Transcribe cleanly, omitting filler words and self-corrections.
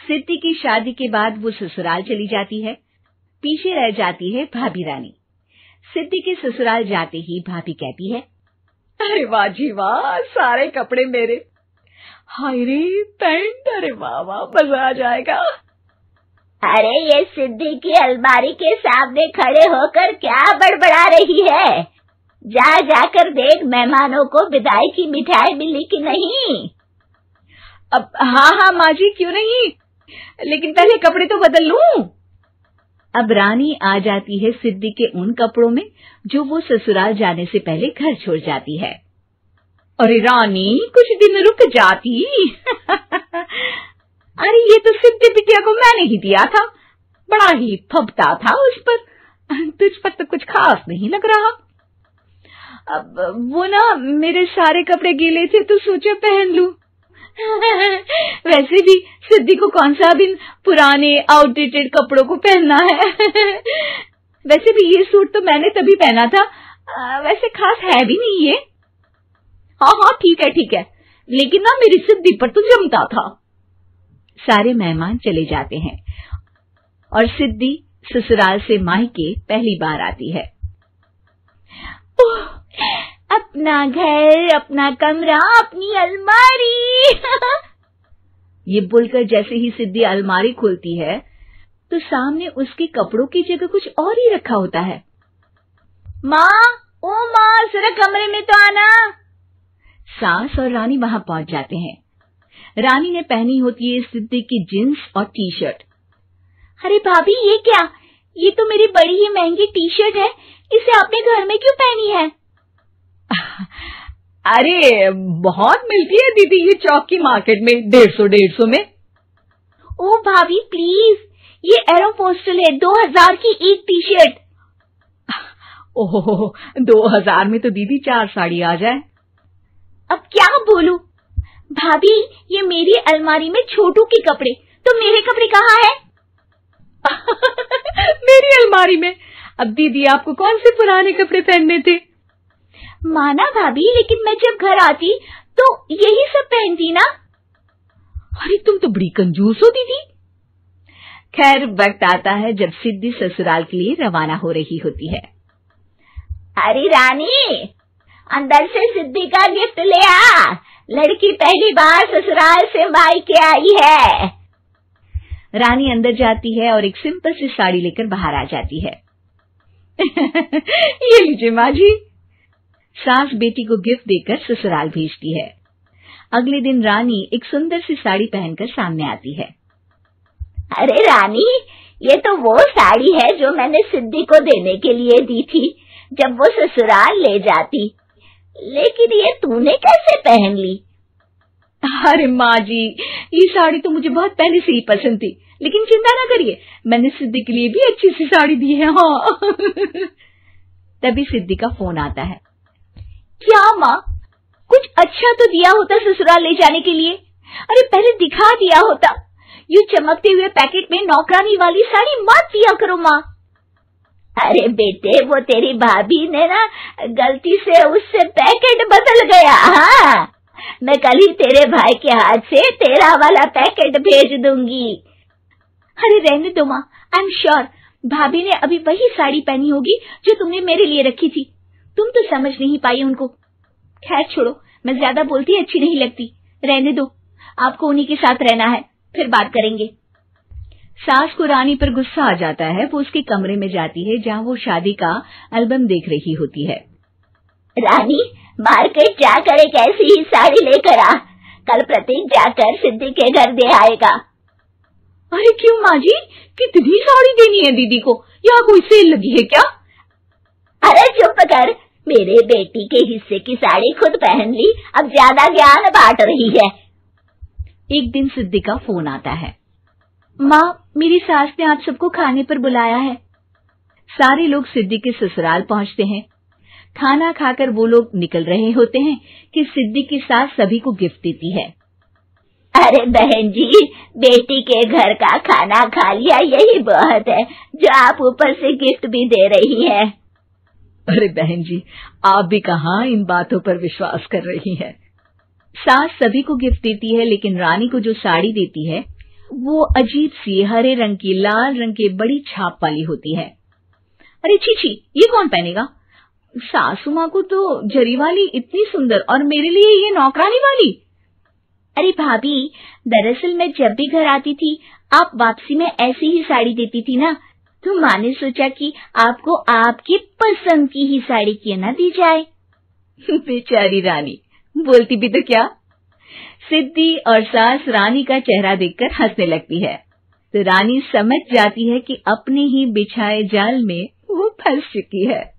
सिद्धि की शादी के बाद वो ससुराल चली जाती है। पीछे रह जाती है भाभी रानी। सिद्धि के ससुराल जाते ही भाभी कहती है, अरे वाह जी वाह, सारे कपड़े मेरे। हाय रे पैंट, अरे वाह वाह, मजा आ जाएगा। अरे ये सिद्धि की अलमारी के सामने खड़े होकर क्या बड़बड़ा रही है? जाकर देख मेहमानों को विदाई की मिठाई मिली कि नहीं। अब हाँ माँ जी, क्यों नहीं, लेकिन पहले कपड़े तो बदल लूं। अब रानी आ जाती है सिद्धि के उन कपड़ों में जो वो ससुराल जाने से पहले घर छोड़ जाती है। अरे रानी, कुछ दिन रुक जाती। अरे ये तो सिद्धि बिटिया को मैंने ही दिया था, बड़ा ही फबता था उस पर, तुझ पर तो कुछ खास नहीं लग रहा। अब वो ना मेरे सारे कपड़े गीले थे तो सोचा पहन लूं। वैसे भी सिद्धि को कौन सा दिन पुराने आउटडेटेड कपड़ों को पहनना है। वैसे भी ये सूट तो मैंने तभी पहना था, वैसे खास है भी नहीं ये। हाँ ठीक है, लेकिन ना मेरी सिद्धि पर तो जमता था। सारे मेहमान चले जाते हैं और सिद्धि ससुराल से मायके पहली बार आती है। अपना घर, अपना कमरा, अपनी अलमारी। ये बोलकर जैसे ही सिद्धि अलमारी खोलती है तो सामने उसके कपड़ों की जगह कुछ और ही रखा होता है। माँ, जरा कमरे में तो आना। सास और रानी वहां पहुंच जाते हैं। रानी ने पहनी होती है सिद्धि की जींस और टी शर्ट। अरे भाभी, ये क्या? ये तो मेरी बड़ी ही महंगी टी शर्ट है, इसे आपने घर में क्यों पहनी है? अरे बहुत मिलती है दीदी ये चौक की मार्केट में, 150 में। ओ भाभी प्लीज, ये एरोपोस्टल है, 2000 की एक टी शर्ट। ओहो, 2000 में तो दीदी 4 साड़ी आ जाए। अब क्या बोलूं? भाभी, ये मेरी अलमारी में छोटू के कपड़े, तो मेरे कपड़े कहाँ हैं? मेरी अलमारी में? अब दीदी आपको कौन से पुराने कपड़े पहनने थे? माना भाभी, लेकिन मैं जब घर आती तो यही सब पहनती ना। अरे तुम तो बड़ी कंजूस हो दीदी। खैर, वक्त आता है जब सिद्धि ससुराल के लिए रवाना हो रही होती है। अरे रानी, अंदर से सिद्धि का गिफ्ट ले आ, लड़की पहली बार ससुराल से मायके आई है। रानी अंदर जाती है और एक सिंपल सी साड़ी लेकर बाहर आ जाती है। ये लीजिए माँ जी। सास बेटी को गिफ्ट देकर ससुराल भेजती है। अगले दिन रानी एक सुंदर सी साड़ी पहनकर सामने आती है। अरे रानी, ये तो वो साड़ी है जो मैंने सिद्धि को देने के लिए दी थी जब वो ससुराल ले जाती, लेकिन ये तूने कैसे पहन ली? अरे माँ जी, ये साड़ी तो मुझे बहुत पहले से ही पसंद थी, लेकिन चिंता ना करिए, मैंने सिद्धि के लिए भी अच्छी सी साड़ी दी है। हाँ। तभी सिद्धि का फोन आता है। क्या माँ, कुछ अच्छा तो दिया होता ससुराल ले जाने के लिए। अरे पहले दिखा दिया होता। यूं चमकते हुए पैकेट में नौकरानी वाली साड़ी मत दिया करो माँ। अरे बेटे, वो तेरी भाभी ने ना गलती से उससे पैकेट बदल गया। हाँ, मैं कल ही तेरे भाई के हाथ से तेरा वाला पैकेट भेज दूंगी। अरे रहने दो माँ, आई एम श्योर भाभी ने अभी वही साड़ी पहनी होगी जो तुमने मेरे लिए रखी थी। तुम तो समझ नहीं पाई उनको। खैर छोड़ो, मैं ज्यादा बोलती अच्छी नहीं लगती, रहने दो, आपको उन्हीं के साथ रहना है, फिर बात करेंगे। सास को रानी पर गुस्सा आ जाता है। वो उसके कमरे में जाती है जहाँ वो शादी का एल्बम देख रही होती है। रानी, मार्केट जाकर एक ऐसी ही साड़ी लेकर आ, कल प्रतीक जाकर सिद्धि के घर दे आएगा। अरे क्यों माँ जी, कितनी साड़ी देनी है दीदी को? यहाँ कोई सेल लगी है क्या? अरे चुप कर, मेरे बेटी के हिस्से की साड़ी खुद पहन ली, अब ज्यादा ज्ञान बांट रही है। एक दिन सिद्धि का फोन आता है। माँ, मेरी सास ने आप सबको खाने पर बुलाया है। सारे लोग सिद्धि के ससुराल पहुंचते हैं। खाना खाकर वो लोग निकल रहे होते हैं कि सिद्धि की सास सभी को गिफ्ट देती है। अरे बहन जी, बेटी के घर का खाना खा लिया, यही बहुत है जो आप ऊपर से गिफ्ट भी दे रही है। अरे बहन जी, आप भी कहाँ इन बातों पर विश्वास कर रही हैं। सास सभी को गिफ्ट देती है, लेकिन रानी को जो साड़ी देती है वो अजीब सी हरे रंग की लाल रंग के बड़ी छाप वाली होती है। अरे छी, ये कौन पहनेगा? सासू माँ को तो जरी वाली इतनी सुंदर, और मेरे लिए ये नौकरानी वाली। अरे भाभी, दरअसल मैं जब भी घर आती थी आप वापसी में ऐसी ही साड़ी देती थी ना, तो माँ ने सोचा कि आपको आपकी पसंद की ही साड़ी क्यों ना दी जाए। बेचारी रानी, बोलती भी तो क्या। सिद्धि और सास रानी का चेहरा देखकर हंसने लगती है, तो रानी समझ जाती है कि अपने ही बिछाए जाल में वो फंस चुकी है।